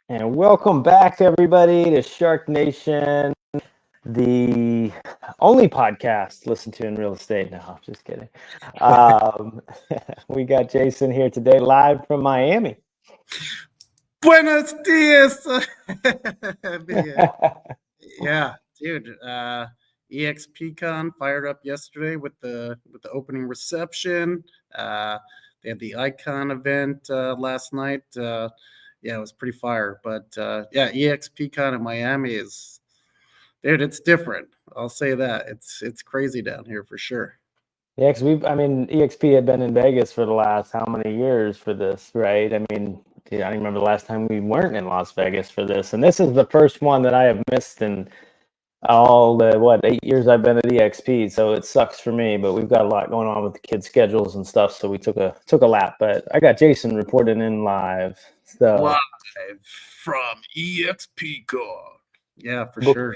And welcome back, everybody, to SharkNation, the only podcast listened to in real estate. No, I'm just kidding. We got Jason here today, live from Miami. Buenos dias. Yeah, dude. eXpCon fired up yesterday with the opening reception. They had the Icon event last night. Yeah, it was pretty fire. But yeah, eXpCon in Miami is, dude, it's different. I'll say that. It's crazy down here for sure. Yeah, because EXP had been in Vegas for the last how many years for this, right? I mean, I don't remember the last time we weren't in Las Vegas for this. And this is the first one that I have missed in all the 8 years I've been at EXP, so it sucks for me, but we've got a lot going on with the kids' schedules and stuff, so we took a lap. But I got Jason reporting in live. So Live from eXpCon. Yeah, for sure.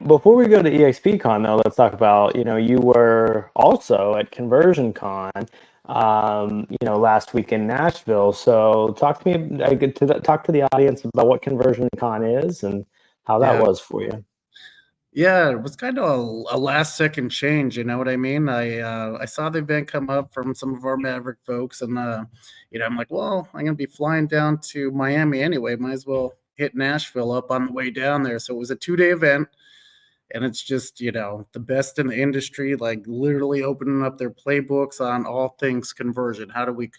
Before we go to eXpCon, though, let's talk about, you were also at ConversionCon, last week in Nashville. So talk to me, talk to the audience about what ConversionCon is and how that was for you. Yeah, it was kind of a last second change. You know what I mean? I saw the event come up from some of our Maverick folks, and I'm like, well, I'm gonna be flying down to Miami anyway. Might as well hit Nashville up on the way down there. So it was a 2-day event, and it's just the best in the industry, like literally opening up their playbooks on all things conversion. How do we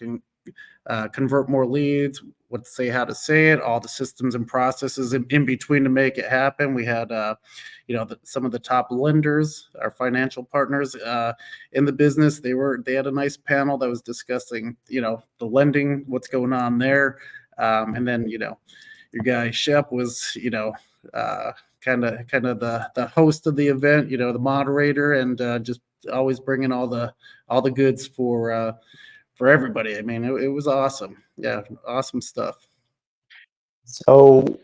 convert more leads? What to say, how to say it, all the systems and processes in between to make it happen. We had some of the top lenders, our financial partners in the business. They had a nice panel that was discussing the lending, what's going on there, and then your guy Shep was kind of the host of the event, the moderator, and just always bringing all the goods for everybody. I mean, it was awesome. Yeah, awesome stuff. So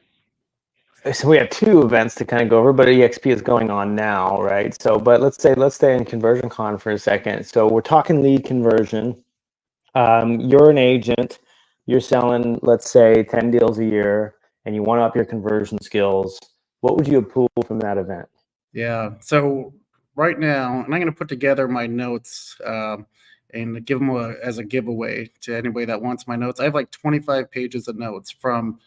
we have two events to kind of go over, but EXP is going on now, right? So, but let's stay in ConversionCon for a second. So we're talking lead conversion. You're an agent. You're selling, let's say, 10 deals a year, and you want to up your conversion skills. What would you pull from that event? Yeah. So right now, and I'm going to put together my notes and give them as a giveaway to anybody that wants my notes. I have like 25 pages of notes from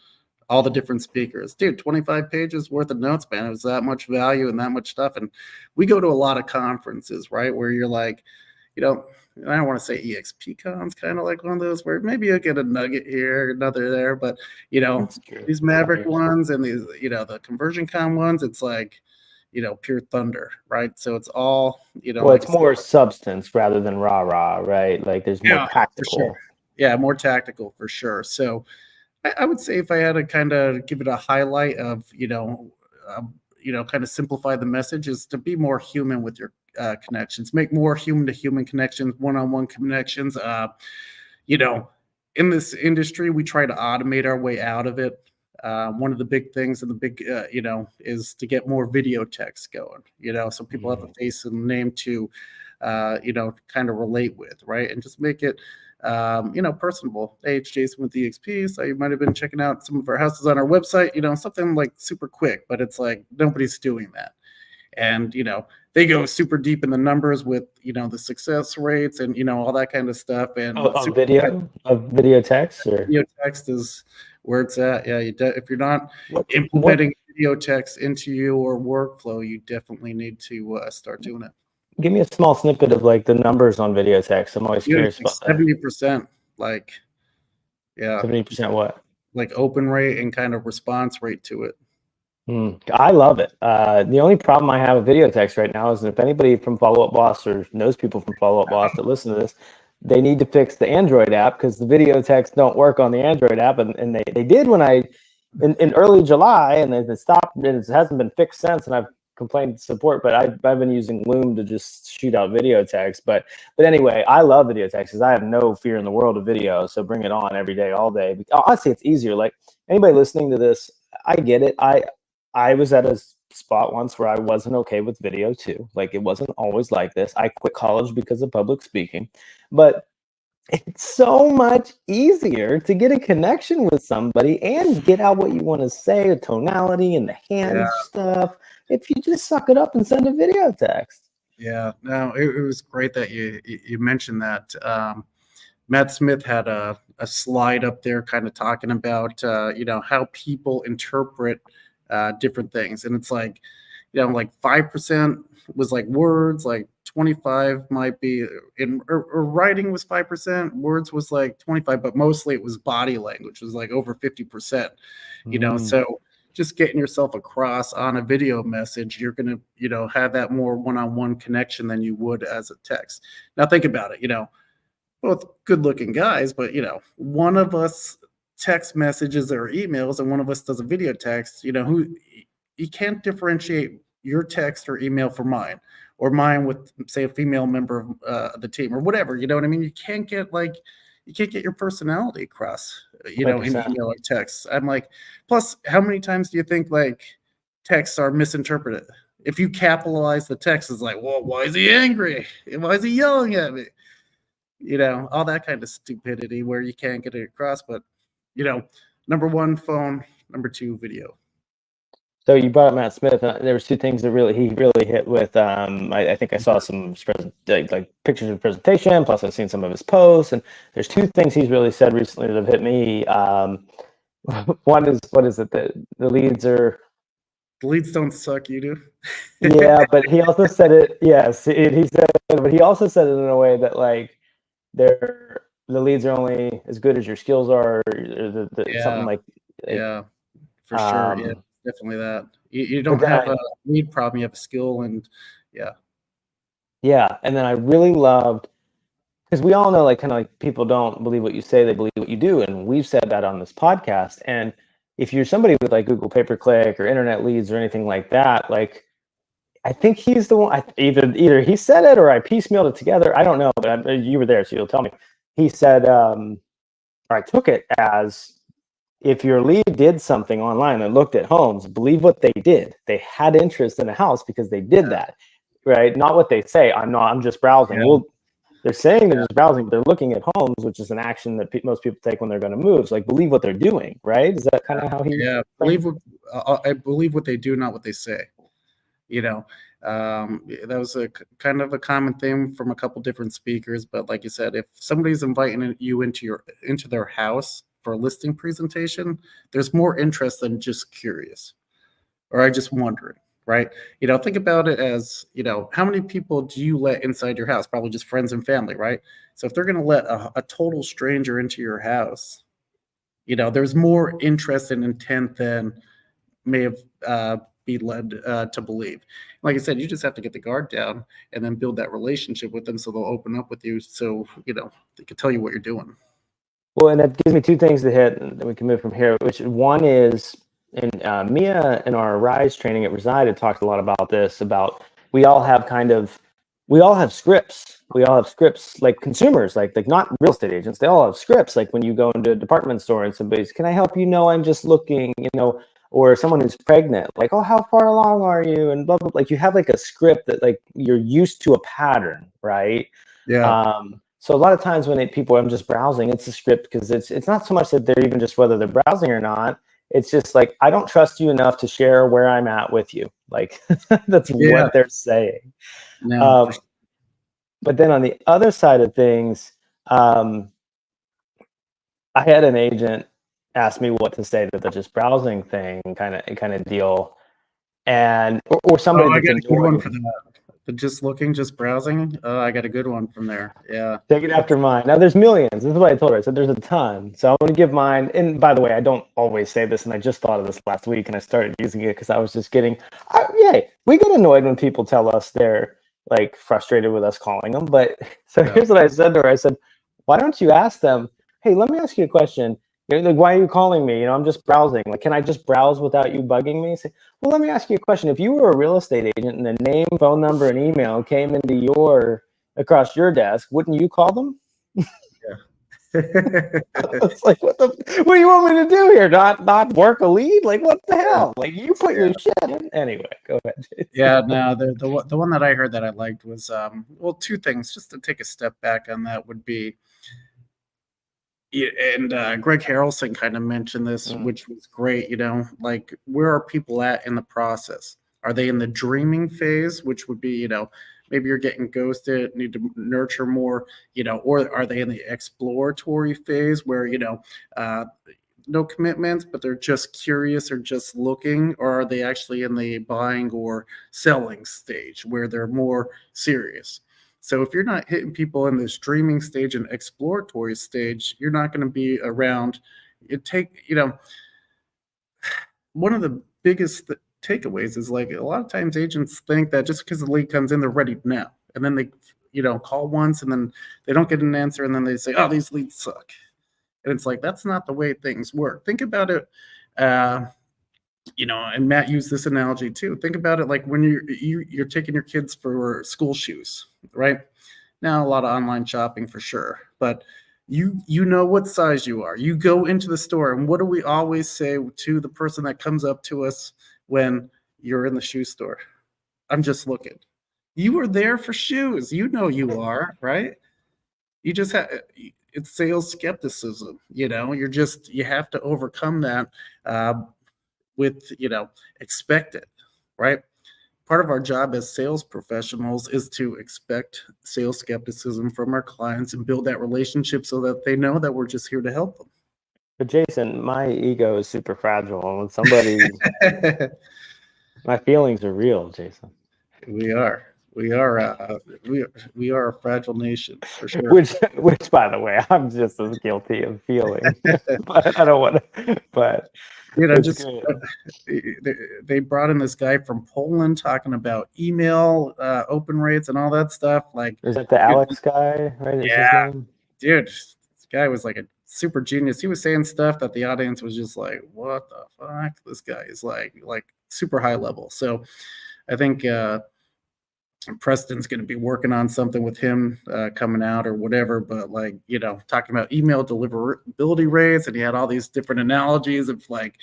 all the different speakers. Dude, 25 pages worth of notes, man. It was that much value and that much stuff. And we go to a lot of conferences, right, where you're like, I don't want to say eXpCon's kind of like one of those where maybe you'll get a nugget here, another there, but these Maverick ones and these, the ConversionCon ones, it's like, pure thunder, right? So it's all, well, it's more substance rather than rah-rah, right? Like there's more tactical. Sure. Yeah, more tactical for sure. So I would say if I had to kind of give it a highlight of, kind of simplify the message, is to be more human with your connections, make more human-to-human connections, one-on-one connections. In this industry, we try to automate our way out of it. One of the big things and the big, is to get more video text going, so people have a face and name to, kind of relate with, right? And just make it, personable. Hey, it's Jason with eXp. So you might have been checking out some of our houses on our website, something like super quick, but it's like nobody's doing that. And, they go super deep in the numbers with, the success rates and, all that kind of stuff. And video text, or video text is where it's at. Yeah. If you're not implementing video text into your workflow, you definitely need to start doing it. Give me a small snippet of like the numbers on video text. I'm always curious about 70%. Like, yeah. 70% what? Like open rate and kind of response rate to it. I love it. The only problem I have with video text right now is if anybody from Follow Up Boss or knows people from Follow Up Boss that listen to this, they need to fix the Android app because the video text don't work on the Android app. And they did when in early July, and it stopped, and it hasn't been fixed since. And I've complained to support, but I've been using Loom to just shoot out video text. But anyway, I love video text because I have no fear in the world of video. So bring it on every day, all day. Honestly, it's easier. Like anybody listening to this, I get it. I was at a spot once where I wasn't okay with video too. Like it wasn't always like this. I quit college because of public speaking, but It's so much easier to get a connection with somebody and get out what you want to say, the tonality and the hand stuff, if you just suck it up and send a video text. Yeah, no, it was great that you mentioned that. Matt Smith had a slide up there kind of talking about how people interpret different things, and it's like, like 5% was like words, like 25 might be or writing was 5%, words was like 25, but mostly it was body language was like over 50%. So just getting yourself across on a video message, you're going to have that more one-on-one connection than you would as a text. Now think about it, both good-looking guys, but one of us text messages or emails and one of us does a video text, who you can't differentiate your text or email from mine, or mine with, say, a female member of the team or whatever. You know what I mean? You can't get your personality across, in 100%. email or text. I'm like, plus, how many times do you think like texts are misinterpreted? If you capitalize the text, it's like, well, why is he angry? Why is he yelling at me? All that kind of stupidity where you can't get it across. But, number one, phone, number two, video. So you brought up Matt Smith. There was two things that he really hit with. I think I saw some like pictures of presentation. Plus, I've seen some of his posts, and there's two things he's really said recently that have hit me. One is, what is it? The leads are. The leads don't suck. You do. Yeah, but he also said it. Yes, he said, but he also said it in a way that like the leads are only as good as your skills are, or something like. Yeah, for sure. Yeah, definitely that. You don't have a lead problem, you have a skill, and yeah. And then I really loved, because we all know, like, kind of like, people don't believe what you say, they believe what you do, and we've said that on this podcast. And if you're somebody with like Google pay-per-click or internet leads or anything like that, like, I think he's the one. Either he said it or I piecemealed it together. I don't know, but you were there, so you'll tell me. He said, or I took it as, if your lead did something online and looked at homes, believe what they did. They had interest in a house because they did that, right? Not what they say. I'm just browsing. Yeah. Well, they're saying they're just browsing, but they're looking at homes, which is an action that most people take when they're going to move. So, like, believe what they're doing, right? Is that kind of how he? Yeah, I believe what they do, not what they say. That was a kind of a common theme from a couple different speakers. But like you said, if somebody's inviting you into their house for a listing presentation, there's more interest than just curious, or I just wondering, right? Think about it as, how many people do you let inside your house? Probably just friends and family, right? So if they're going to let a total stranger into your house, there's more interest and intent than may have be led to believe. Like I said, you just have to get the guard down and then build that relationship with them, so they'll open up with you, so they can tell you what you're doing. Well, and that gives me two things to hit, and then we can move from here. Which one is, and Mia in our Rise training at Reside had talked a lot about this. About we all have scripts. We all have scripts, like consumers, like not real estate agents. They all have scripts. Like when you go into a department store and somebody's, can I help you? No, I'm just looking. Or someone who's pregnant, like, oh, how far along are you? And blah, blah, blah. Like, you have like a script that, like, you're used to a pattern, right? Yeah. So a lot of times when people, I'm just browsing, it's a script, because it's not so much that they're even just whether they're browsing or not. It's just like, I don't trust you enough to share where I'm at with you. Like, that's what they're saying. No, sure. But then on the other side of things, I had an agent ask me what to say to the just browsing thing kind of deal, and or somebody I that's got a good one annoyed. for that. But just looking, just browsing. I got a good one from there. Yeah. Take it after mine. Now there's millions. This is what I told her. I said there's a ton. So I'm going to give mine. And by the way, I don't always say this, and I just thought of this last week, and I started using it because I was just getting. We get annoyed when people tell us they're like frustrated with us calling them. But so here's what I said to her. I said, why don't you ask them? Hey, let me ask you a question. Like, why are you calling me? I'm just browsing. Like, can I just browse without you bugging me? Say, well, let me ask you a question. If you were a real estate agent and the name, phone number, and email came into across your desk, wouldn't you call them? Yeah. It's like, what do you want me to do here? Not work a lead? Like, what the hell? Like, you put your shit in. Anyway, go ahead, Jason. Yeah, no, the one that I heard that I liked was two things. Just to take a step back on that would be, Yeah, and Greg Harrelson kind of mentioned this, which was great. Like, where are people at in the process? Are they in the dreaming phase, which would be, maybe you're getting ghosted, need to nurture more, or are they in the exploratory phase where, uh, no commitments, but they're just curious or just looking, or are they actually in the buying or selling stage where they're more serious? So if you're not hitting people in this dreaming stage and exploratory stage, you're not going to be around. One of the biggest takeaways is, like, a lot of times agents think that just because the lead comes in, they're ready now. And then they, call once and then they don't get an answer. And then they say, oh, these leads suck. And it's like, that's not the way things work. Think about it. And Matt used this analogy too. Think about it like when you're taking your kids for school shoes, right? Now, a lot of online shopping for sure, but you know what size you are. You go into the store, and what do we always say to the person that comes up to us when you're in the shoe store? I'm just looking. You are there for shoes. You know you are, right? You just have, it's sales skepticism. You have to overcome that with, expect it, right? Part of our job as sales professionals is to expect sales skepticism from our clients and build that relationship so that they know that we're just here to help them. But Jason, my ego is super fragile, and when somebody, my feelings are real, Jason. We are a fragile nation for sure. Which, by the way, I'm just as guilty of feeling. But I don't want to. But they brought in this guy from Poland talking about email open rates and all that stuff. Like, is that the Alex guy? Right? Yeah, dude, this guy was like a super genius. He was saying stuff that the audience was just like, "What the fuck?" This guy is like super high level. So, I think Preston's going to be working on something with him coming out or whatever. But talking about email deliverability rates, and he had all these different analogies of like,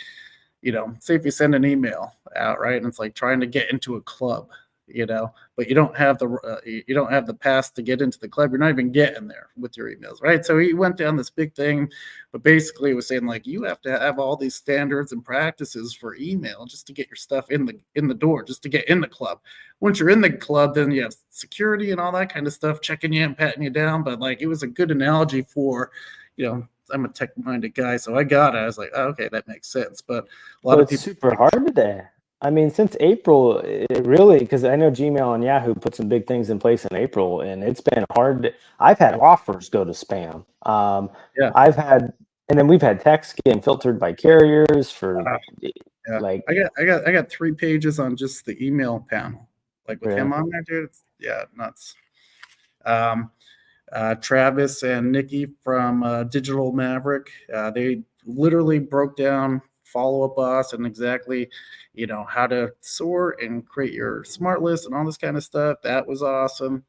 say if you send an email out, right, and it's like trying to get into a club, but you don't have the pass to get into the club. You're not even getting there with your emails, right? So he went down this big thing, but basically it was saying like you have to have all these standards and practices for email just to get your stuff in the door, just to get in the club. Once you're in the club, then you have security and all that kind of stuff checking you and patting you down. But like, it was a good analogy for, I'm a tech-minded guy, so I was like, oh, okay, that makes sense. But a lot of people, it's super hard today. I mean, since April, it really, because I know Gmail and Yahoo put some big things in place in April, and it's been hard. I've had offers go to spam. Yeah. I've had, and then we've had texts getting filtered by carriers for like. I got 3 pages on just the email panel, like with him on there, dude. Yeah, nuts. Travis and Nikki from Digital Maverick, they literally broke down Follow-Up Boss and exactly, how to sort and create your smart list and all this kind of stuff. That was awesome.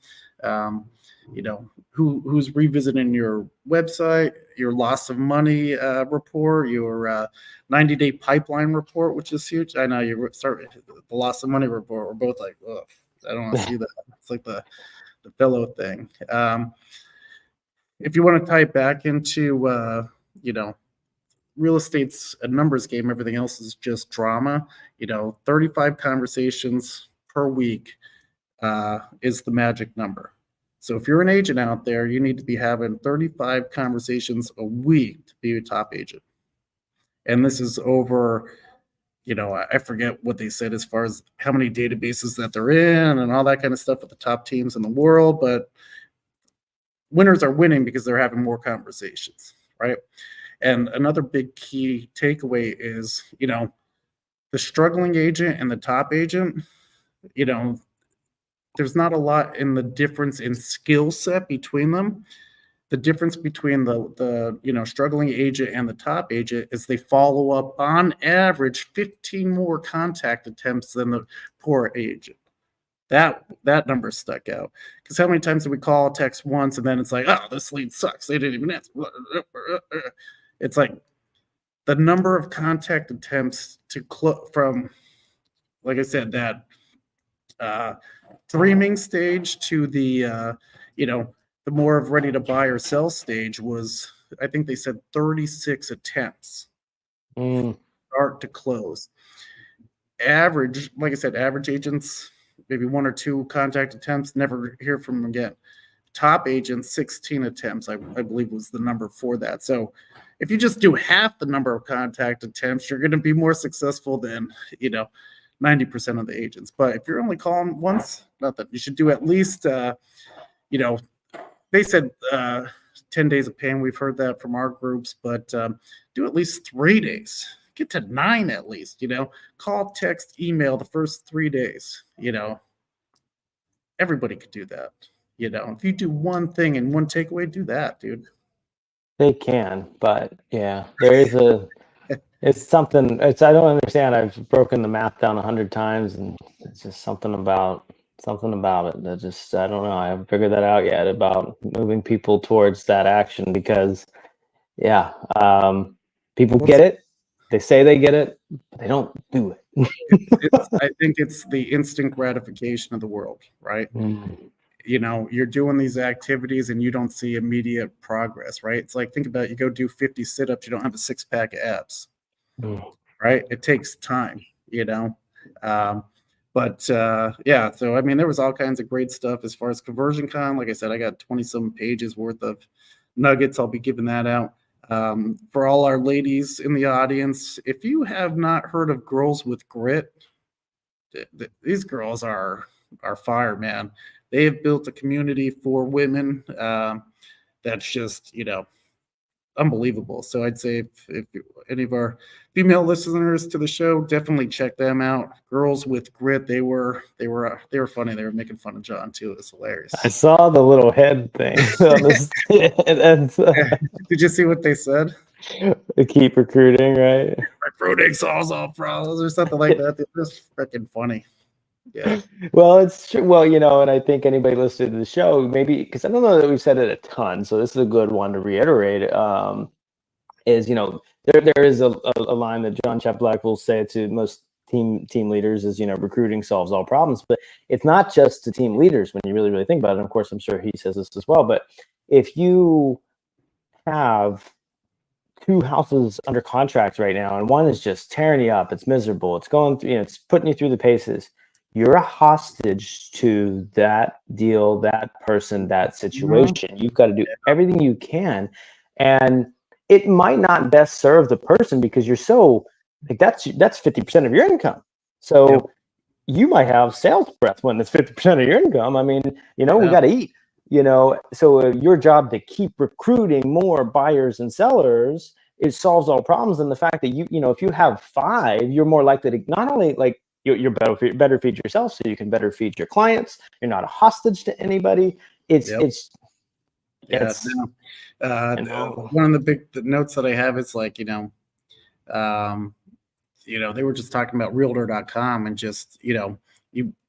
Who's revisiting your website, your loss of money report, your 90-day pipeline report, which is huge. I know you start the loss of money report. We're both like, oh, I don't want to see that. It's like the fellow thing. If you want to tie it back into, real estate's a numbers game, everything else is just drama. 35 conversations per week is the magic number. So if you're an agent out there, you need to be having 35 conversations a week to be a top agent. And this is over, I forget what they said as far as how many databases that they're in and all that kind of stuff with the top teams in the world. But winners are winning because they're having more conversations, right? And another big key takeaway is, the struggling agent and the top agent, there's not a lot in the difference in skill set between them. The difference between the struggling agent and the top agent is they follow up on average 15 more contact attempts than the poor agent. That number stuck out, because how many times do we call, text once, and then it's like, oh, this lead sucks. They didn't even answer. It's like the number of contact attempts from, like I said, that dreaming stage to the the more of ready to buy or sell stage was I think they said 36 attempts Mm. start to close. Average, like I said, average agents, maybe 1 or 2 contact attempts, never hear from them again. Top agents, 16 attempts, I believe was the number for that. So if you just do half the number of contact attempts, you're going to be more successful than, 90% of the agents. But if you're only calling once, nothing. You should do at least, they said 10 days of pain. We've heard that from our groups, but do at least 3 days. Get to 9 at least, call, text, email the first 3 days, everybody could do that. If you do one thing and one takeaway, do that, dude. They can, but yeah, there is it's something. I don't understand. I've broken the math down 100 times, and it's just something about it that just, I don't know. I haven't figured that out yet about moving people towards that action because, yeah, people get it. They say they get it, but they don't do it. I think it's the instant gratification of the world, right? Mm. You're doing these activities and you don't see immediate progress, right? It's like, think about it, you go do 50 sit-ups, you don't have a 6-pack of abs, right? It takes time, but yeah, so I mean, there was all kinds of great stuff as far as ConversionCon. Like I said, I got 20-some pages worth of nuggets. I'll be giving that out. For all our ladies in the audience, if you have not heard of Girls with Grit, these girls are fire, man. They have built a community for women that's just, unbelievable. So I'd say if any of our female listeners to the show, definitely check them out. Girls with Grit. They were funny. They were making fun of John too. It was hilarious. I saw the little head thing. Did you see what they said? Keep recruiting, right? Recruiting solves all problems or something like that. It was freaking funny. Yeah. Well, it's true. Well, and I think anybody listening to the show, maybe, because I don't know that we've said it a ton, so this is a good one to reiterate. Is there is a line that John Chapelack will say to most team leaders is recruiting solves all problems, but it's not just to team leaders when you really think about it. And of course, I'm sure he says this as well. But if you have 2 houses under contract right now, and one is just tearing you up, it's miserable, it's going through, it's putting you through the paces. You're a hostage to that deal, that person, that situation. You've got to do everything you can. And it might not best serve the person because you're so, like, that's 50% of your income. So you might have sales breath when it's 50% of your income. I mean, we got to eat, so your job to keep recruiting more buyers and sellers, it solves all problems. And the fact that if you have 5, you're more likely to not only you're better feed yourself, so you can better feed your clients. You're not a hostage to anybody. One of the big notes that I have is they were just talking about Realtor.com and just you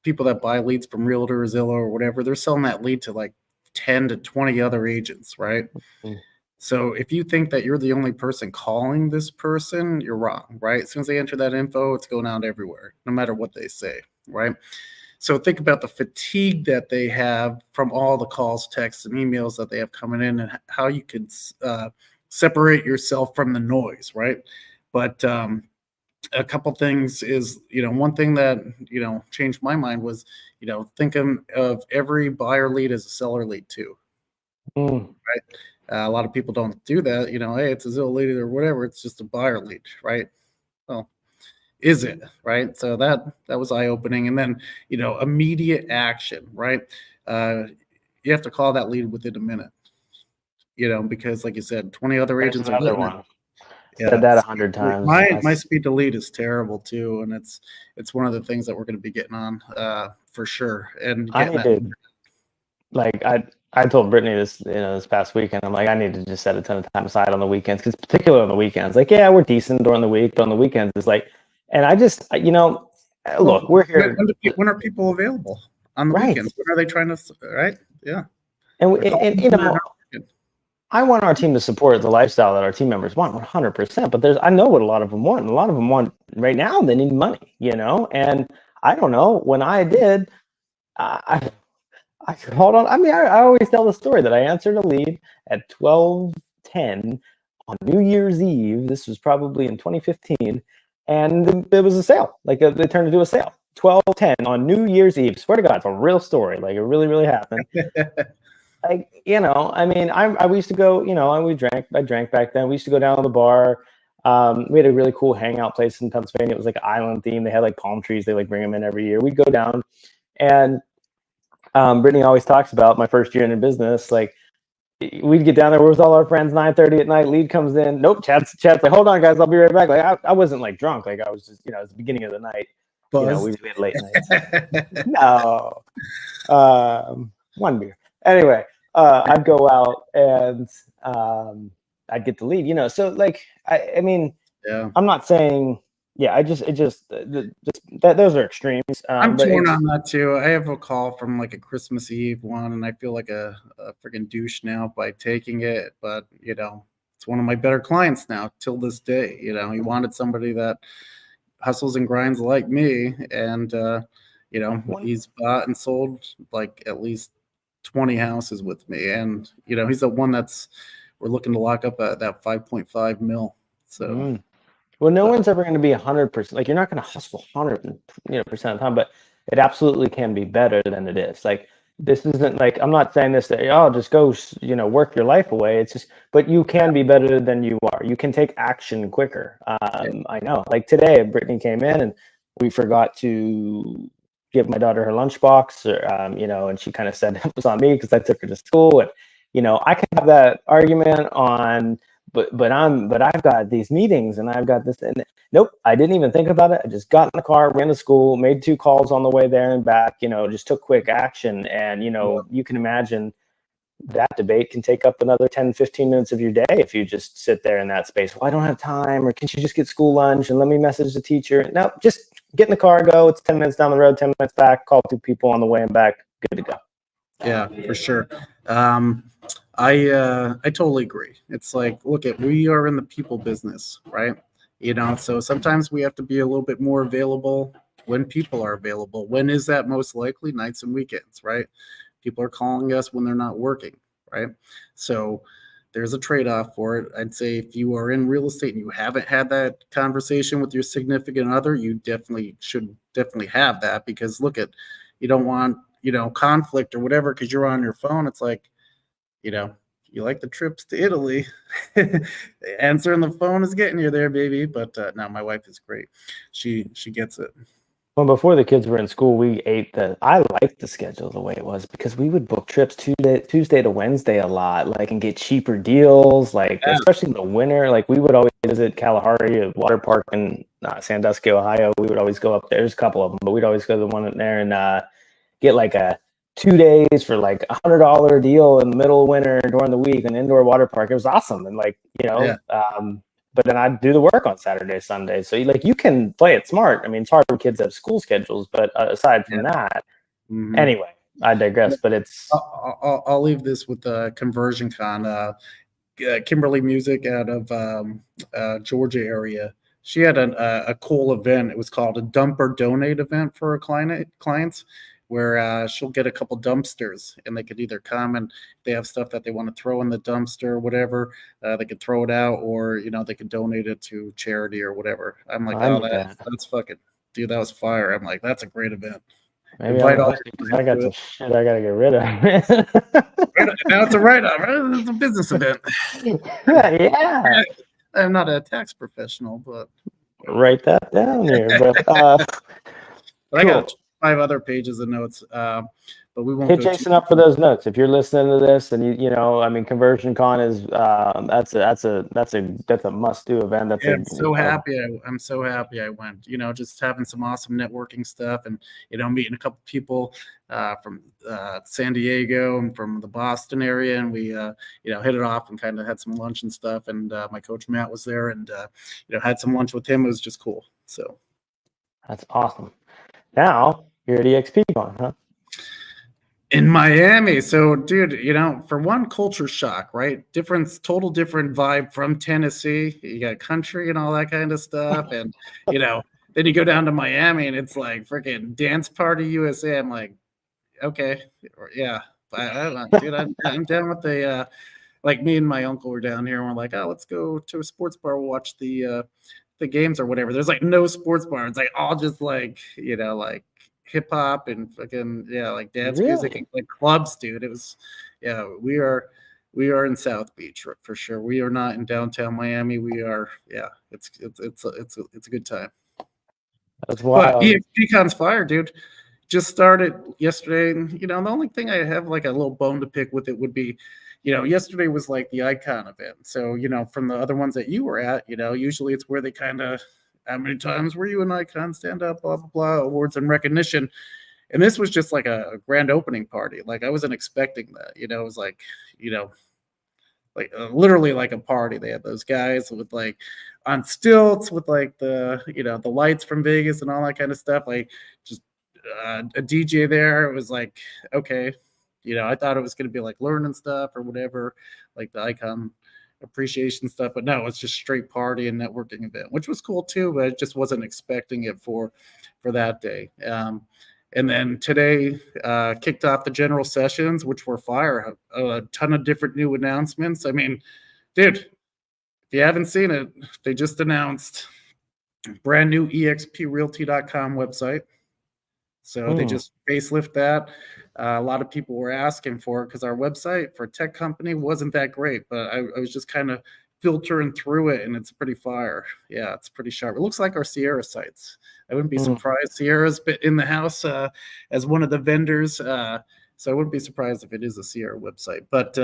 people that buy leads from Realtor, Zillow, or whatever, they're selling that lead to like 10 to 20 other agents, right? Mm-hmm. So if you think that you're the only person calling this person, you're wrong, right? As soon as they enter that info, it's going out everywhere, no matter what they say, right? So think about the fatigue that they have from all the calls, texts, and emails that they have coming in, and how you could separate yourself from the noise, right? But a couple things is, one thing that, changed my mind was, thinking of every buyer lead as a seller lead too, right? A lot of people don't do that. Hey, it's a Zillow lead or whatever. It's just a buyer lead, right? Well, is it, right? So that was eye-opening. And then, immediate action, right? You have to call that lead within a minute, because like you said, 20 other agents are another one. Yeah, said that 100 times. My speed to lead is terrible too, and it's one of the things that we're going to be getting on for sure. And I told Brittany this, this past weekend. I'm like, I need to just set a ton of time aside on the weekends, because particularly on the weekends, like, yeah, we're decent during the week, but on the weekends, it's like, and I just, look, we're here. When are people available on the weekends? When are they trying to, right? Yeah. And I want our team to support the lifestyle that our team members want 100%, but I know what a lot of them want. And a lot of them want right now, they need money, and I don't know, when I did, I called on, I always tell the story that I answered a lead at 12:10 12:10 on New Year's Eve. This was probably in 2015, and it was a sale. Like they turned into a sale. 12:10 on New Year's Eve. Swear to God, it's a real story. Like it really, really happened. Like, you know, I mean, we used to go, you know, I drank back then. We used to go down to the bar. We had a really cool hangout place in Pennsylvania. It was like an island theme. They had like palm trees. They like bring them in every year. We'd go down, and Brittany always talks about my first year in business. Like we'd get down there with all our friends, 9:30 at night. Lead comes in. Nope, Chad's like, hold on, guys, I'll be right back. Like I wasn't like drunk. Like I was just, you know, it's the beginning of the night. Buzzed. You know, we had late nights. No, one beer. Anyway, I'd go out and I'd get the lead. You know, so like I mean, yeah, I'm not saying. Yeah, those are extremes. I'm torn on that too. I have a call from like a Christmas Eve one, and I feel like a freaking douche now by taking it. But you know, it's one of my better clients now till this day. You know, he wanted somebody that hustles and grinds like me, and you know, he's bought and sold like at least 20 houses with me, and you know, he's the one we're looking to lock up at that 5.5 mil. So. Well, no one's ever going to be 100%. Like you're not going to hustle 100%, of the time, but it absolutely can be better than it is. Like this isn't like, I'm not saying this that, oh, just go, work your life away. It's just, but you can be better than you are. You can take action quicker. I know. Like today, Brittany came in and we forgot to give my daughter her lunchbox, or, and she kind of said it was on me because I took her to school, and I can have that argument on. But I've got these meetings and I've got this, and nope, I didn't even think about it. I just got in the car, ran to school, made 2 calls on the way there and back, just took quick action. And, you can imagine that debate can take up another 10, 15 minutes of your day if you just sit there in that space. Well, I don't have time, or can you just get school lunch and let me message the teacher? No, just get in the car, go. It's 10 minutes down the road, 10 minutes back, call 2 people on the way and back, good to go. Yeah, for sure. I totally agree. It's like, we are in the people business, right? So sometimes we have to be a little bit more available when people are available. When is that most likely? Nights and weekends, right? People are calling us when they're not working, right? So there's a trade-off for it. I'd say if you are in real estate and you haven't had that conversation with your significant other, you should have that, because you don't want, conflict or whatever, because you're on your phone. It's like, you like the trips to Italy. Answering the phone is getting you there, baby. But no, my wife is great. She gets it. Well, before the kids were in school, I liked the schedule the way it was, because we would book trips Tuesday to Wednesday a lot, and get cheaper deals, especially in the winter. Like we would always visit Kalahari, a water park in Sandusky, Ohio. We would always go up there. There's a couple of them, but we'd always go to the one in there and get like a 2 days for like $100 deal in the middle of winter during the week, an indoor water park. It was awesome. And but then I'd do the work on Saturday, Sunday. So you can play it smart. I mean, it's hard when kids have school schedules, but aside from that, anyway, I digress, but it's, I'll leave this with the ConversionCon. Kimberly Music out of Georgia area. She had a cool event. It was called a dump or donate event for her clients, where she'll get a couple dumpsters, and they could either come, and they have stuff that they want to throw in the dumpster or whatever, they could throw it out, or they could donate it to charity or whatever. I'm like, that's fucking, dude, that was fire. I'm like, that's a great event. Maybe I got some shit I gotta get rid of. Now it's a write-off. It's a business event. Yeah. I'm not a tax professional, but write that down here. But I got 5 other pages of notes, but we won't hit Jason up for those notes if you're listening to this. And I mean, ConversionCon is that's a must-do event. I'm so happy I went. Just having some awesome networking stuff, and meeting a couple people from San Diego and from the Boston area, and we hit it off and kind of had some lunch and stuff. And my coach Matt was there, and had some lunch with him. It was just cool. So that's awesome. Now you're at eXpCon, huh? In Miami. So, dude, for one, culture shock, right? Total different vibe from Tennessee. You got country and all that kind of stuff. And, then you go down to Miami and it's like freaking dance party USA. I'm like, okay, yeah. I don't know, dude, I'm down with the like me and my uncle were down here and we're like, oh, let's go to a sports bar, watch the games or whatever. There's like no sports bar. It's like all just like, like hip hop and fucking, like dance music and Really? like clubs, dude. It was, we are in South Beach for sure. We are not in downtown Miami. We are, it's a good time. That's But wild. eXpCon's fire, dude. Just started yesterday. And, the only thing I have like a little bone to pick with it would be, yesterday was like the Icon event. So, from the other ones that you were at, usually it's where they kind of, how many times were you an Icon, stand up, blah, blah, blah, awards and recognition. And this was just like a grand opening party. Like I wasn't expecting that, it was like, literally like a party. They had those guys with like on stilts with like the lights from Vegas and all that kind of stuff. Like just a DJ there. It was like, okay, I thought it was going to be like learning stuff or whatever, like the Icon appreciation stuff, but no, it's just straight party and networking event, which was cool too, but I just wasn't expecting it for that day. And then today kicked off the general sessions, which were fire. A ton of different new announcements. I mean, dude, if you haven't seen it, they just announced brand new eXpRealty.com website. So they just facelift that. A lot of people were asking for it because our website for a tech company wasn't that great, but I was just kind of filtering through it, and it's pretty fire. Yeah, it's pretty sharp. It looks like our Sierra sites. I wouldn't be surprised. Sierra's been in the house as one of the vendors, so I wouldn't be surprised if it is a Sierra website. But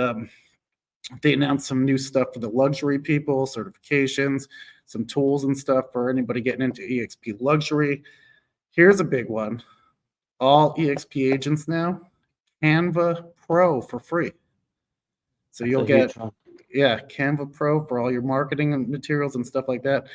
they announced some new stuff for the luxury people, certifications, some tools and stuff for anybody getting into EXP luxury. Here's a big one. All EXP agents now, Canva Pro for free. So you'll get, Canva Pro for all your marketing and materials and stuff like that.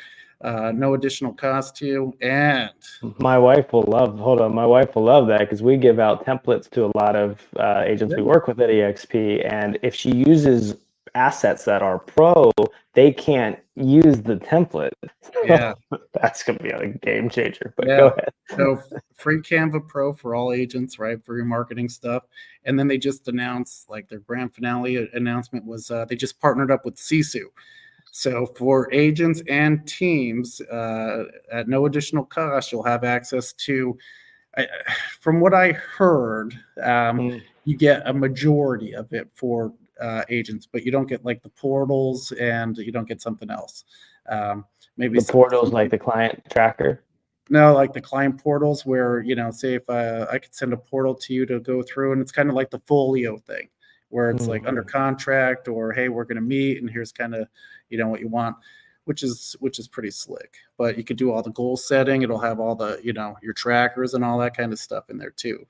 No additional cost to you. And my wife will love. Hold on, my wife will love that because we give out templates to a lot of agents we work with at EXP, and if she uses assets that are pro, they can't use the template. Yeah, that's gonna be a game changer. But go ahead. So free Canva Pro for all agents, right, for your marketing stuff. And then they just announced, like their grand finale announcement was they just partnered up with Sisu. So for agents and teams, at no additional cost, you'll have access to, from what I heard, you get a majority of it for agents, but you don't get like the portals and you don't get something else. Maybe the portals like the client tracker. No, like the client portals where, say if I could send a portal to you to go through, and it's kind of like the folio thing where it's like under contract or, hey, we're going to meet and here's kind of, what you want, which is pretty slick. But you could do all the goal setting. It'll have all the, your trackers and all that kind of stuff in there too.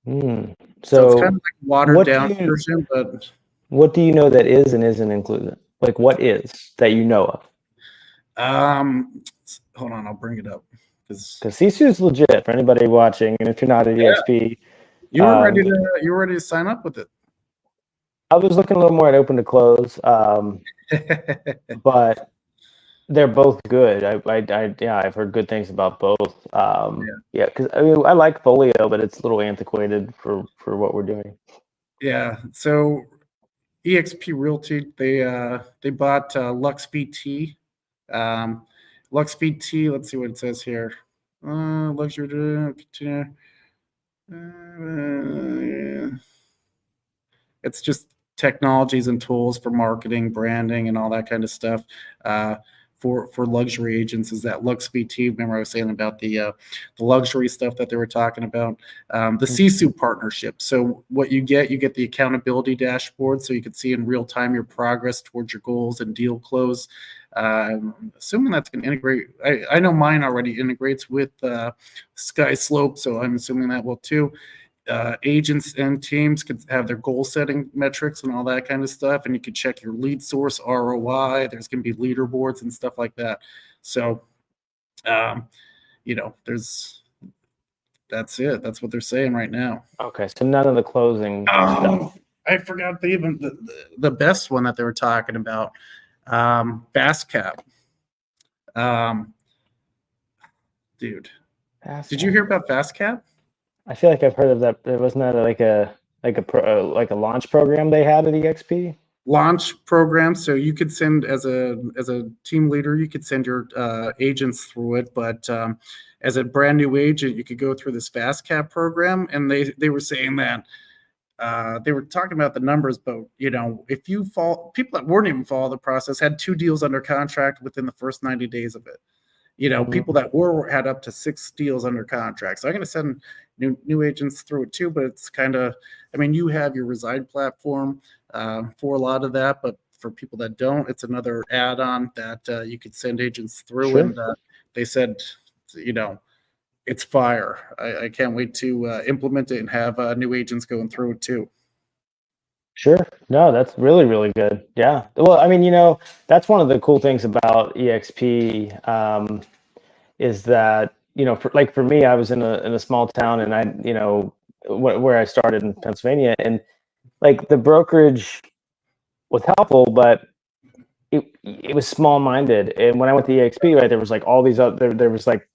So it's kind of like watered down version, but what do you know that is and isn't included? Like what is that you know of? Hold on, I'll bring it up because Sisu is legit for anybody watching, and if you're not at EXP, you were ready to sign up with it. I was looking a little more at open to close, but they're both good. I've heard good things about both. Because I like Folio, but it's a little antiquated for what we're doing. Yeah. So eXp Realty, they bought Lux VT. Lux VT. Let's see what it says here. Luxury. It's just technologies and tools for marketing, branding, and all that kind of stuff. For luxury agents is that Lux VT. Remember I was saying about the luxury stuff that they were talking about. The Sisu partnership. So what you get the accountability dashboard, so you can see in real time your progress towards your goals and deal close. Assuming that's going to integrate. I know mine already integrates with SkySlope, so I'm assuming that will too. Agents and teams could have their goal setting metrics and all that kind of stuff, and you could check your lead source ROI. There's going to be leaderboards and stuff like that. So, that's it. That's what they're saying right now. Okay, so none of the closing stuff. I forgot the best one that they were talking about. FastCap. Dude, did you hear about FastCap? I feel like I've heard of that. Wasn't that like a launch program they had at EXP? launch program, so you could send as a team leader, you could send your agents through it, but as a brand new agent, you could go through this fast cap program, and they were saying that they were talking about the numbers, but if you fall, people that weren't even follow the process had 2 deals under contract within the first 90 days of it. People that had up to 6 deals under contract. So I'm going to send new agents through it too, but it's kind of, you have your Reside platform for a lot of that, but for people that don't, it's another add-on that you could send agents through. Sure. And they said, it's fire. I can't wait to implement it and have new agents going through it too. Sure. No, that's really, really good. Yeah. Well, that's one of the cool things about eXp is that, for me, I was in a small town, and I, where I started in Pennsylvania, and like the brokerage was helpful, but it was small-minded. And when I went to eXp, right, there was like all these other, there was like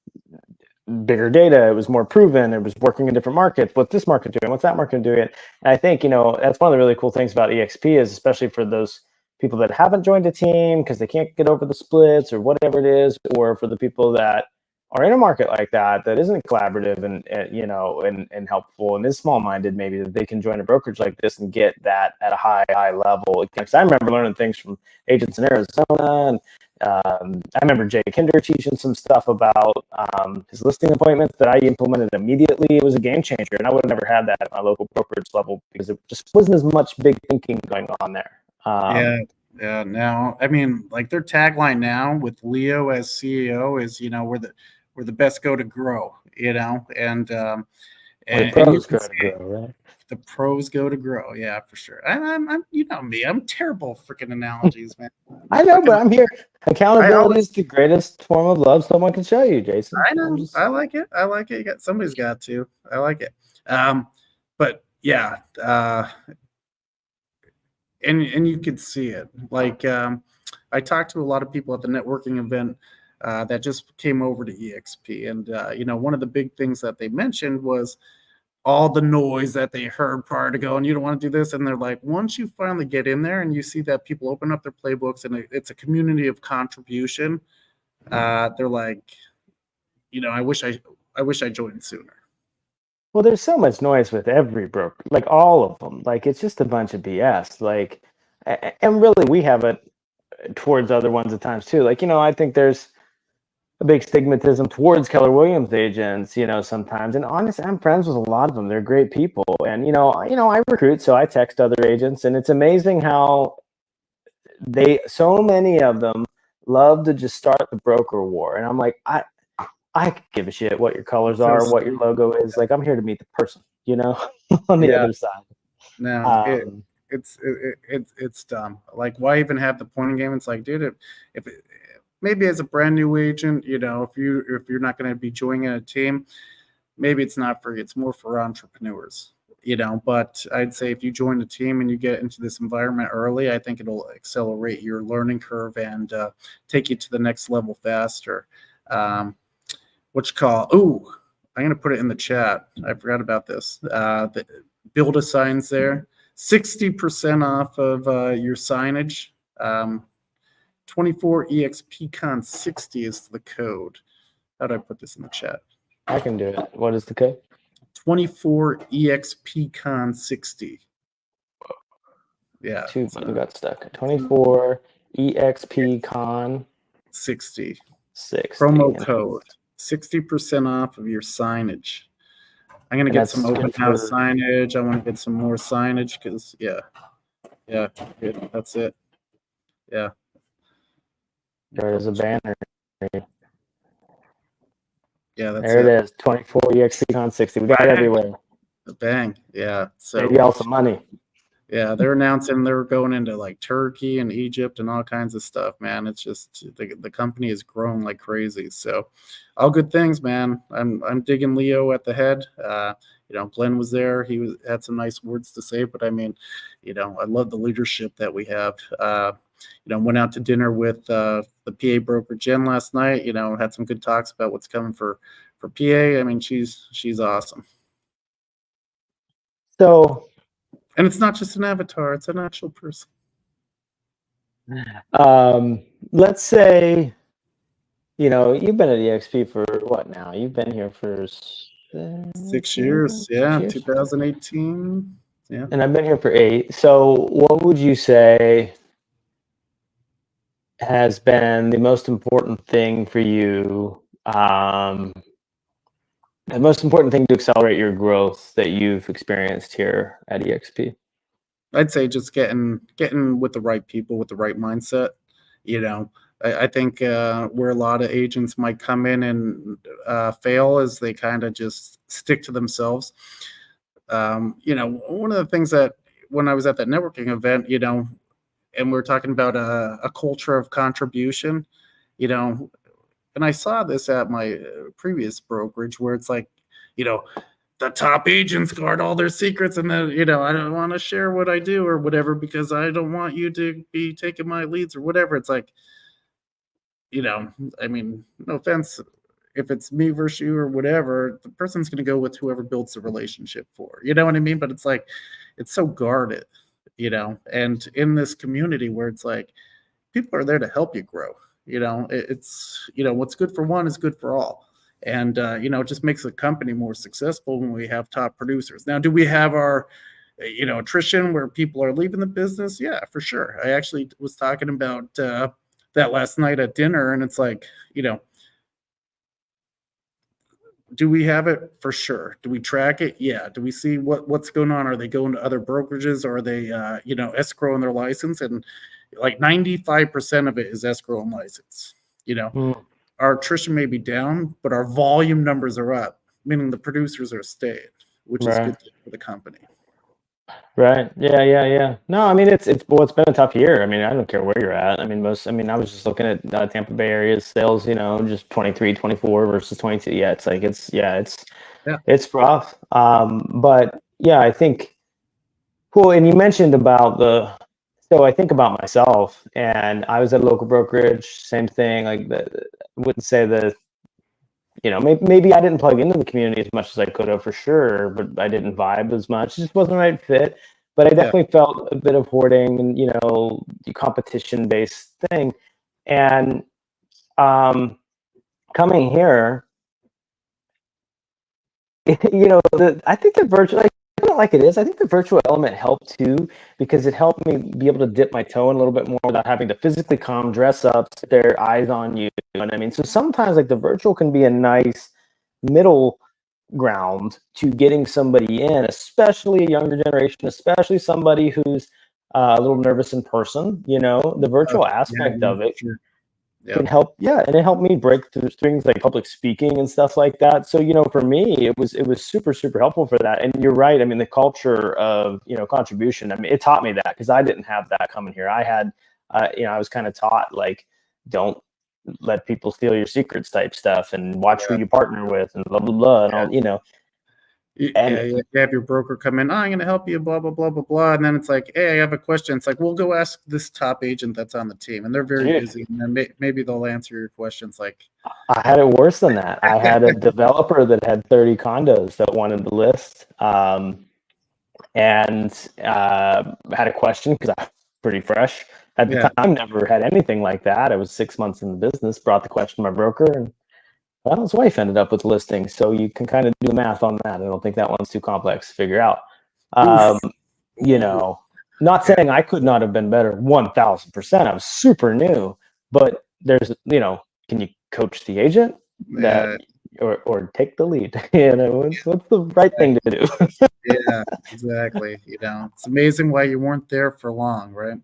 bigger data. It was more proven. It was working in different markets. What's this market doing? What's that market doing? And I think, that's one of the really cool things about eXp is, especially for those people that haven't joined a team because they can't get over the splits or whatever it is, or for the people that are in a market like that isn't collaborative and helpful and is small-minded, maybe that they can join a brokerage like this and get that at a high level. Because I remember learning things from agents in Arizona, and I remember Jay Kinder teaching some stuff about his listing appointments that I implemented immediately. It was a game changer, and I would have never had that at my local brokerage level because it just wasn't as much big thinking going on there. Yeah. Now, like their tagline now with Leo as CEO is, we're the best go to grow, and the pros go to grow, right? The pros go to grow. Yeah, for sure. I'm you know me, I'm terrible freaking analogies, man. I know, but I'm here. Accountability is the greatest form of love someone can show you, Jason. I know. I like it. Somebody's got to. I like it. But yeah, and you could see it. Like I talked to a lot of people at the networking event that just came over to eXp, and one of the big things that they mentioned was all the noise that they heard prior to going, you don't want to do this. And they're like, once you finally get in there and you see that people open up their playbooks and it's a community of contribution, they're like, I wish I joined sooner. Well, there's so much noise with every broker, like all of them. Like it's just a bunch of BS. Like, and really, we have it towards other ones at times too. Like, I think there's a big stigmatism towards Keller Williams agents, sometimes. And honestly, I'm friends with a lot of them. They're great people. And, I recruit, so I text other agents, and it's amazing how so many of them love to just start the broker war. And I'm like, I could give a shit what your colors are, what your logo is. Like, I'm here to meet the person, on the other side. No, it's dumb. Like, why even have the pointing game? It's like, dude, if maybe as a brand new agent, if you're not going to be joining a team, maybe it's not for you. It's more for entrepreneurs, But I'd say if you join a team and you get into this environment early, I think it'll accelerate your learning curve and take you to the next level faster. Ooh, I'm going to put it in the chat. I forgot about this. The build a signs there, 60% off of your signage. 24 eXpCon 60 is the code. How do I put this in the chat? I can do it. What is the code? 24 eXpCon 60. Yeah. Two got stuck. 24 eXpCon 60. 60. Promo code 60% off of your signage. I'm gonna get some open house signage. I want to get some more signage because good. That's it. Yeah. There's a banner. Yeah, that's there it is. 24 eXpCon 60. We got it everywhere. Bang. Yeah. So maybe also money. Yeah, they're announcing they're going into like Turkey and Egypt and all kinds of stuff, man. It's just the company is growing like crazy. So all good things, man. I'm digging Leo at the head. Glenn was there. He had some nice words to say, but I love the leadership that we have. Went out to dinner with the PA broker Jen last night. Had some good talks about what's coming for PA. She's awesome. So. And it's not just an avatar; it's an actual person. Let's say, you've been at EXP for what now? You've been here for 6 years, six yeah, years, 2018, yeah. and I've been here for 8. So, what would you say has been the most important thing for you? The most important thing to accelerate your growth that you've experienced here at EXP? I'd say just getting with the right people with the right mindset. You know, I think where a lot of agents might come in and fail is they kind of just stick to themselves. One of the things that when I was at that networking event, and we're talking about a culture of contribution, you know, and I saw this at my previous brokerage where it's like, you know, the top agents guard all their secrets, and then I don't want to share what I do or whatever because I don't want you to be taking my leads or whatever. It's like, I mean, no offense, if it's me versus you or whatever, the person's going to go with whoever builds the relationship for. You know what I mean? But it's like, it's so guarded, and in this community where it's like people are there to help you grow. It's what's good for one is good for all. And it just makes the company more successful when we have top producers. Now, do we have our attrition where people are leaving the business? Yeah, for sure. I actually was talking about that last night at dinner, and it's like, do we have it? For sure. Do we track it? Yeah. Do we see what's going on? Are they going to other brokerages, or are they escrowing their license? And like 95% of it is escrow and license. Our attrition may be down, but our volume numbers are up, meaning the producers are staying, which is good for the company. Right. Yeah. No, I mean, it's been a tough year. I mean, I don't care where you're at. I mean, I was just looking at Tampa Bay area sales, just 23, 24 versus 22. Yeah. It's rough. But yeah, I think, cool. And you mentioned about so I think about myself, and I was at a local brokerage, same thing. Like, I wouldn't say maybe I didn't plug into the community as much as I could have, for sure, but I didn't vibe as much. It just wasn't the right fit. But I definitely felt a bit of hoarding and, the competition-based thing. And coming here, I think the virtual, like it is. I think the virtual element helped too, because it helped me be able to dip my toe in a little bit more without having to physically come, dress up, sit there, eyes on you. You know what I mean? So sometimes, like, the virtual can be a nice middle ground to getting somebody in, especially a younger generation, especially somebody who's a little nervous in person. The virtual aspect of it can help. Yeah, and it helped me break through things like public speaking and stuff like that. So for me, it was super, super helpful for that. And you're right. I mean, the culture of contribution. I mean, it taught me that, because I didn't have that coming here. I had I was kind of taught, like, don't let people steal your secrets type stuff, and watch who you partner with, and blah blah blah, and all. You have your broker come in. I'm going to help you, blah blah blah blah blah, and then it's like, hey, I have a question. It's like, well, go ask this top agent that's on the team, and they're very busy, and then maybe they'll answer your questions. Like, I had it worse than that. I had a developer that had 30 condos that wanted to list, and had a question, because I was pretty fresh at the time. Never had anything like that. I was 6 months in the business. Brought the question to my broker, and his wife ended up with the listing. So you can kind of do the math on that. I don't think that one's too complex to figure out. Not saying I could not have been better 1,000%. I was super new, but there's, can you coach the agent that, or take the lead? What's the right thing to do? Yeah, exactly. It's amazing why you weren't there for long, right?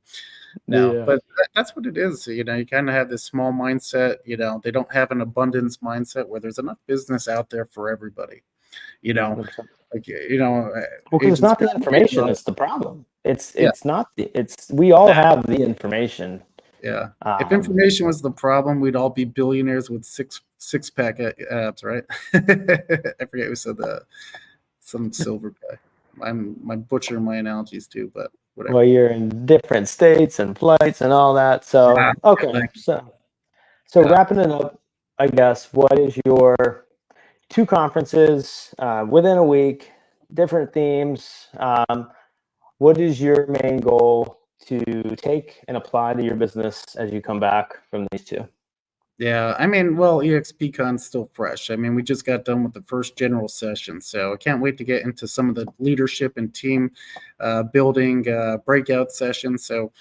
No, but that's what it is. You kind of have this small mindset. They don't have an abundance mindset where there's enough business out there for everybody. Well, because it's not the information that's the problem. It's not we all have the information. Yeah. If information was the problem, we'd all be billionaires with six pack abs, right? I forget who said that. Some silver guy. I'm butchering my analogies too, but whatever. Well, you're in different states and flights and all that. So okay. So wrapping it up, I guess, what is your 2 conferences within a week, different themes? What is your main goal to take and apply to your business as you come back from these two? Yeah, I mean, well, eXpCon's still fresh. I mean, we just got done with the first general session, so I can't wait to get into some of the leadership and team building breakout sessions. So,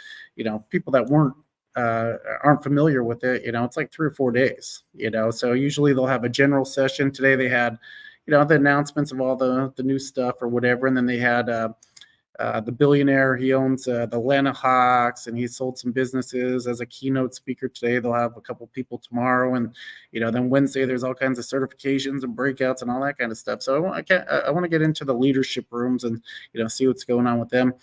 people that aren't familiar with it, it's like 3 or 4 days, So usually they'll have a general session. Today they had, the announcements of all the new stuff or whatever, and then they had the billionaire, he owns the Atlanta Hawks, and he sold some businesses as a keynote speaker today. They'll have a couple people tomorrow, and then Wednesday there's all kinds of certifications and breakouts and all that kind of stuff. So I want to get into the leadership rooms and see what's going on with them.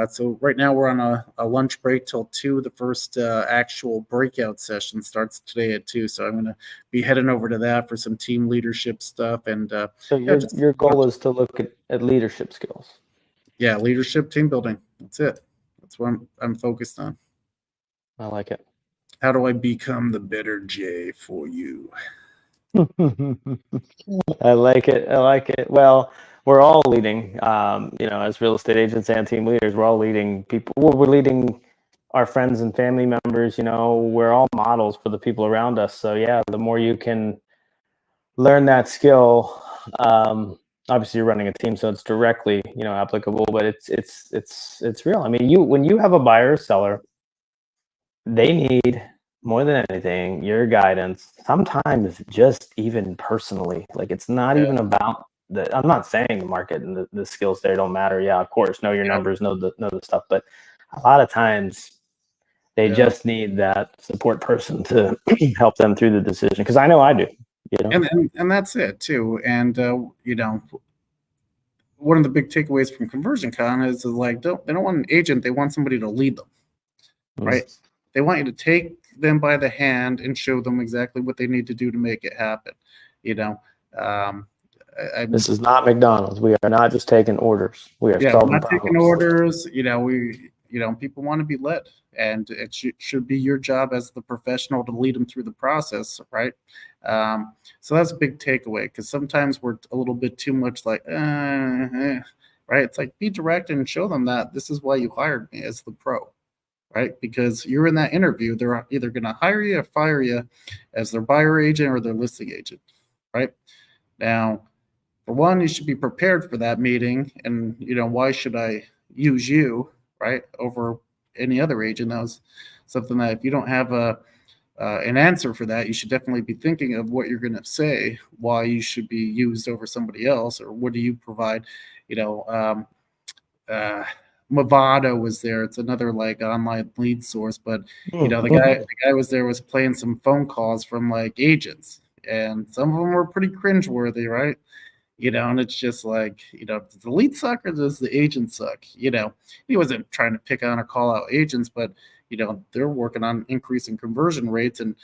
So right now we're on a lunch break till 2. The first actual breakout session starts today at 2. So I'm going to be heading over to that for some team leadership stuff. And so your goal is to look at leadership skills. Yeah, leadership, team building. That's it. That's what I'm focused on. I like it. How do I become the better Jay for you? I like it. I like it. Well, we're all leading, as real estate agents and team leaders, we're all leading people. Well, we're leading our friends and family members. We're all models for the people around us. So yeah, the more you can learn that skill, obviously you're running a team, so it's directly, applicable, but it's real. I mean, when you have a buyer or seller, they need more than anything your guidance. Sometimes just even personally, like it's not even about I'm not saying the market and the skills there don't matter. Yeah, of course, know your numbers, know the stuff, but a lot of times they just need that support person to help them through the decision. Because I know I do. And that's it too. And one of the big takeaways from ConversionCon is like they don't want an agent, they want somebody to lead them, right? They want you to take them by the hand and show them exactly what they need to do to make it happen. This is not McDonald's. We are not just taking orders. We are solving not problems. taking orders. People want to be led, and it should be your job as the professional to lead them through the process, right? So that's a big takeaway, because sometimes we're a little bit too much like, right? It's like, be direct and show them that this is why you hired me as the pro, right? Because you're in that interview, they're either going to hire you or fire you as their buyer agent or their listing agent, right? Now, for one, you should be prepared for that meeting, and why should I use you, right, over any other agent? That was something that if you don't have an answer for that, you should definitely be thinking of what you're going to say, why you should be used over somebody else, or what do you provide. Movado was there. It's another like online lead source, but the guy was there, was playing some phone calls from like agents, and some of them were pretty cringeworthy, right? And it's just like, does the lead suck or does the agent suck? He wasn't trying to pick on or call out agents, but they're working on increasing conversion rates, and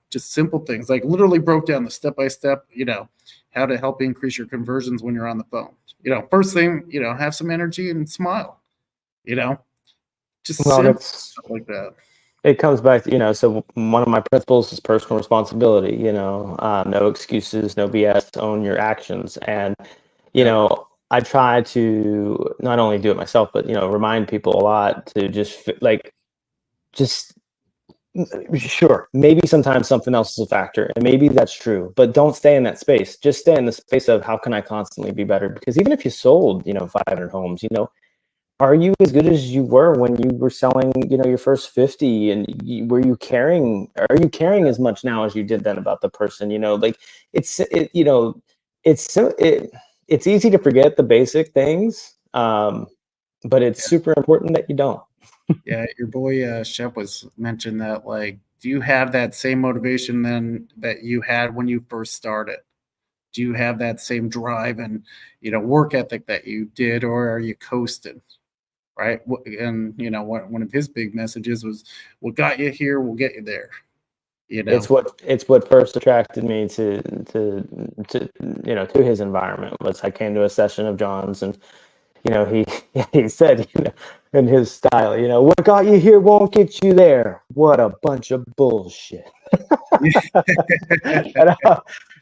just simple things, like literally broke down the step-by-step, how to help increase your conversions when you're on the phone. First thing, have some energy and smile, just simple stuff like that. It comes back to, so one of my principles is personal responsibility, no excuses, no BS, own your actions. And, I try to not only do it myself, but, remind people a lot to sure, maybe sometimes something else is a factor, and maybe that's true, but don't stay in that space. Just stay in the space of how can I constantly be better? Because even if you sold, 500 homes, are you as good as you were when you were selling, your first 50? And are you caring as much now as you did then about the person? It's easy to forget the basic things, but it's super important that you don't. Yeah, your boy Shep was mentioned that, like, do you have that same motivation then that you had when you first started? Do you have that same drive and work ethic that you did, or are you coasting? Right. And one of his big messages was, what got you here will get you there. It's what first attracted me to his environment. Was I came to a session of John's, and he said, in his style, what got you here won't get you there. What a bunch of bullshit.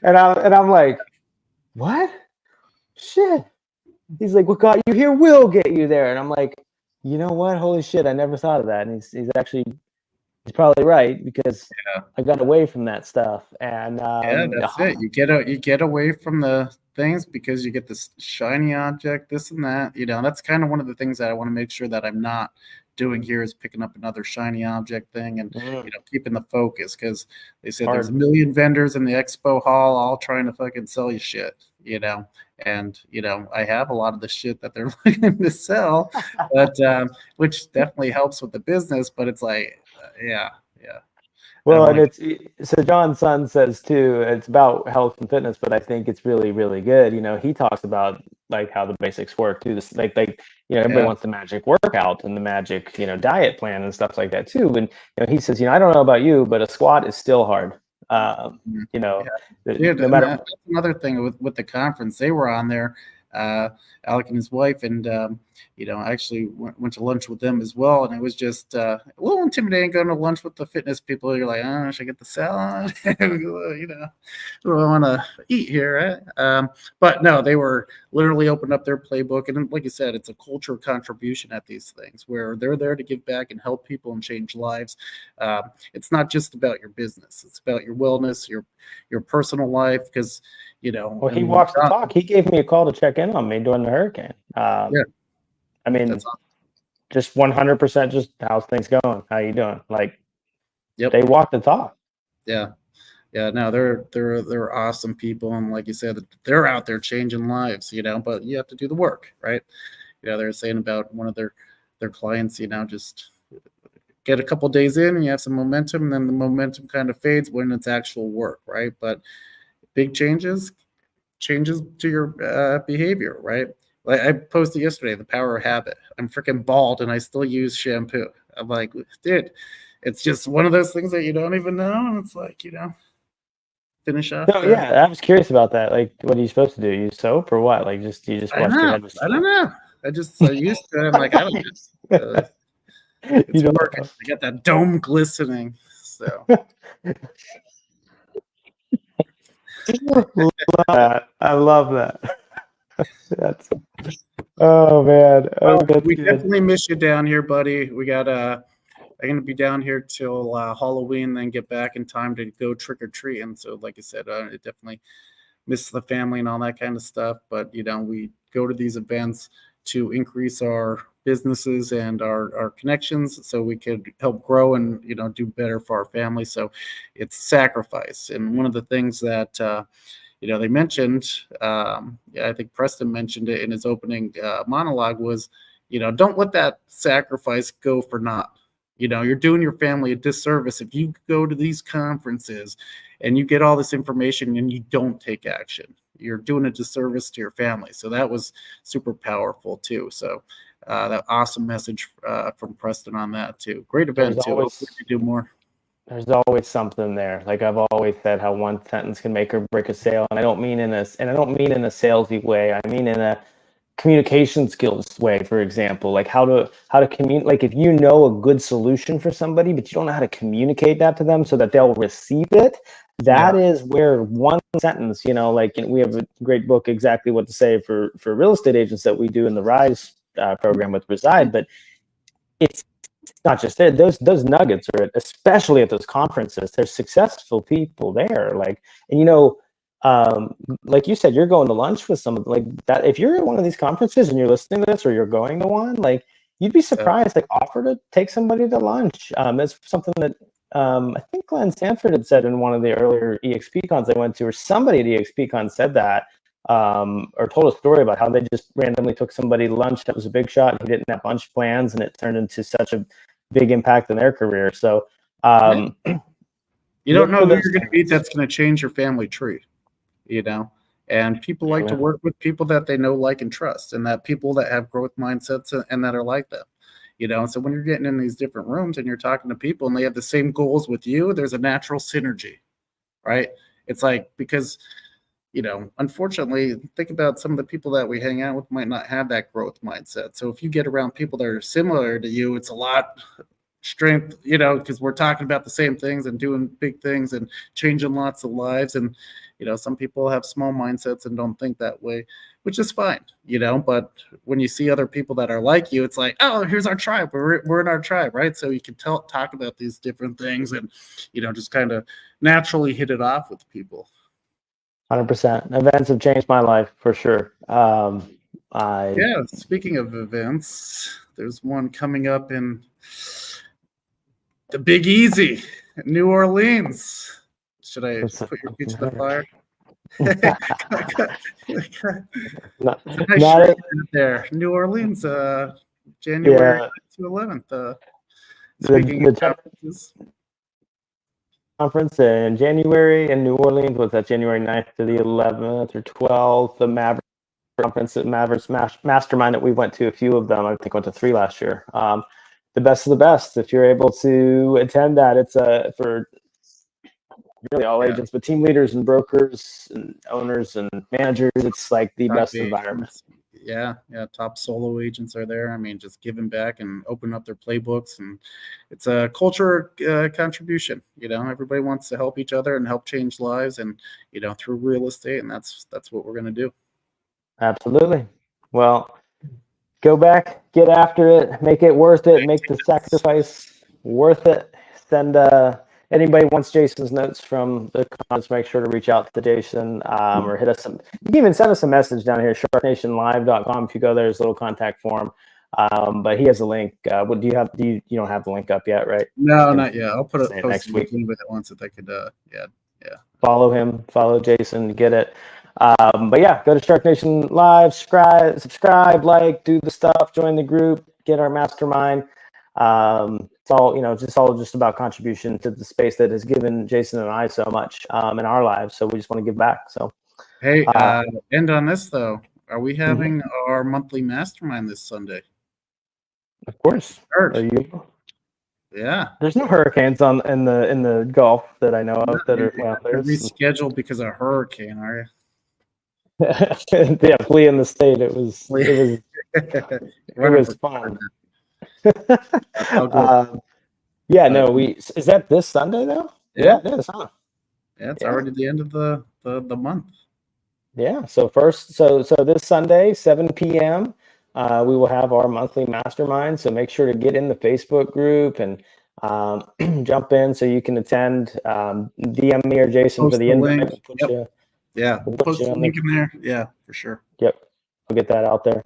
and I'm like, what? Shit. He's like, what got you here will get you there. And I'm like, You know what? Holy shit! I never thought of that, and he's probably right, because Yeah. I got away from that stuff, and Yeah, that's it. You get away from the things because you get this shiny object, this and that. That's kind of one of the things that I want to make sure that I'm not doing here is picking up another shiny object thing and keeping the focus, because they said there's a hard. million vendors in the expo hall all trying to fucking sell you shit. And I have a lot of the shit that they're looking to sell, but which definitely helps with the business. But it's like, yeah, yeah. I don't Well, and want it's so John's son says too, it's about health and fitness, but I think it's really, really good. He talks about like how the basics work too. This like everybody to. wants the magic workout and the magic, diet plan and stuff like that too. And he says, I don't know about you, but a squat is still hard. Mhm. Yeah, dude, No and matter. that's another thing with the conference. They were on there, Alec and his wife, and I actually went to lunch with them as well, and it was just a little intimidating going to lunch with the fitness people. You're like, oh, should I get the salad? Who do I want to eat here, right? But no, they were literally opened up their playbook, and like you said, it's a culture contribution at these things where they're there to give back and help people and change lives. It's not just about your business; it's about your wellness, your personal life, because Well, he walks the talk. He gave me a call to check in on me during the hurricane. Yeah, I mean, that's awesome. just 100%. Just how's things going? How you doing? Like, Yep. they walk the talk. Yeah. No, they're awesome people, and like you said, they're out there changing lives. But you have to do the work, right? They're saying about one of their clients, just get a couple days in and you have some momentum, and then the momentum kind of fades when it's actual work, right? But big changes to your behavior, right? Like I posted yesterday, the power of habit. I'm freaking bald and I still use shampoo. I'm like, dude, it's just one of those things that you don't even know, and it's like, finish off So the. yeah, I was curious about that. Like, what are you supposed to do? Use soap or what? Like, you just I don't wash your know. head with I don't soap? know. I used to. I'm like, I don't know. It's You don't working. know. I got that dome glistening. So I love that. That's oh man. Oh, well, that's we good. definitely miss you down here, buddy. We got I'm gonna be down here till Halloween, then get back in time to go trick or treating. So, like I said, I definitely miss the family and all that kind of stuff. But we go to these events to increase our businesses and our connections, so we could help grow and do better for our family. So, it's sacrifice, and one of the things that they mentioned, I think Preston mentioned it in his opening monologue, was don't let that sacrifice go for naught. You're doing your family a disservice if you go to these conferences and you get all this information and you don't take action. You're doing a disservice to your family. So that was super powerful too. So that awesome message from Preston on that too. Great event too. Hopefully we do more. There's always something there. Like I've always said, how one sentence can make or break a sale, and I don't mean in a salesy way. I mean in a communication skills way. For example, like how to communicate. Like if you know a good solution for somebody, but you don't know how to communicate that to them so that they'll receive it. That is where one sentence, like we have a great book, Exactly What to Say for real estate agents, that we do in the Rise program with Reside, but it's not just it. Those nuggets are, especially at those conferences, there's successful people there. Like, and like you said, you're going to lunch with someone like that. If you're at one of these conferences and you're listening to this, or you're going to one, like you'd be surprised. Like, offer to take somebody to lunch. It's something that I think Glenn Stanford had said in one of the earlier eXpCons I went to, or somebody at eXpCon said that, or told a story about how they just randomly took somebody to lunch that was a big shot. He didn't have lunch plans, and it turned into such a big impact in their career. So you don't know who you're going to meet that's going to change your family tree, and people like to work with people that they know, like, and trust, and that people that have growth mindsets and that are like them. So when you're getting in these different rooms and you're talking to people and they have the same goals with you, there's a natural synergy, right? It's like, because unfortunately, think about some of the people that we hang out with might not have that growth mindset. So if you get around people that are similar to you, it's a lot strength, you know, because we're talking about the same things and doing big things and changing lots of lives. And, you know, some people have small mindsets and don't think that way, which is fine, you know, but when you see other people that are like you, it's like, oh, here's our tribe. We're in our tribe, right? So you can talk about these different things and, you know, just kind of naturally hit it off with people. 100%. Events have changed my life for sure. Yeah, speaking of events, there's one coming up in the Big Easy, New Orleans. Should I put your feet to the fire? It's a nice shirt there. New Orleans, January 11th. Speaking of conferences. Conference in January in New Orleans. Was that January 9th to the 11th or 12th? The Maverick conference at Mavericks Mastermind that we went to, a few of them. I think went to 3 last year. The best of the best. If you're able to attend that, it's for really all agents, but team leaders and brokers and owners and managers. It's like the best environment. Yeah, top solo agents are there. I mean, just giving back and open up their playbooks, and it's a culture contribution. You know, everybody wants to help each other and help change lives, and you know, through real estate, and that's what we're gonna do. Absolutely. Well, go back, get after it, make it worth it, make the sacrifice worth it. Send anybody wants Jason's notes from the comments, make sure to reach out to Jason or hit us. You can even send us a message down here, sharknationlive.com. If you go there, there's a little contact form. But he has a link. What do you have? You don't have the link up yet, right? No, not yet. I'll put it next week with it once if I could. Yeah. Follow him, follow Jason, get it. But yeah, go to SharkNation Live, subscribe, like, do the stuff, join the group, get our mastermind. It's all, you know, just about contribution to the space that has given Jason and I so much in our lives. So we just want to give back. So hey, end on this though. Are we having our monthly mastermind this Sunday? Of course. Are you? Yeah. There's no hurricanes in the Gulf that I know of that are rescheduled because of a hurricane, are you? Yeah, fleeing the state. It was fun. Yeah, no, is that this Sunday though? Yeah, it is, huh? Yeah, it's already the end of the month. Yeah, so this Sunday, 7 p.m. We will have our monthly mastermind. So make sure to get in the Facebook group and jump in so you can attend. DM me or Jason for the invite. We'll post the link in there. Yeah, for sure. Yep, we'll get that out there.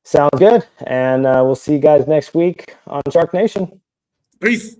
Sounds good, and we'll see you guys next week on Shark Nation. Peace.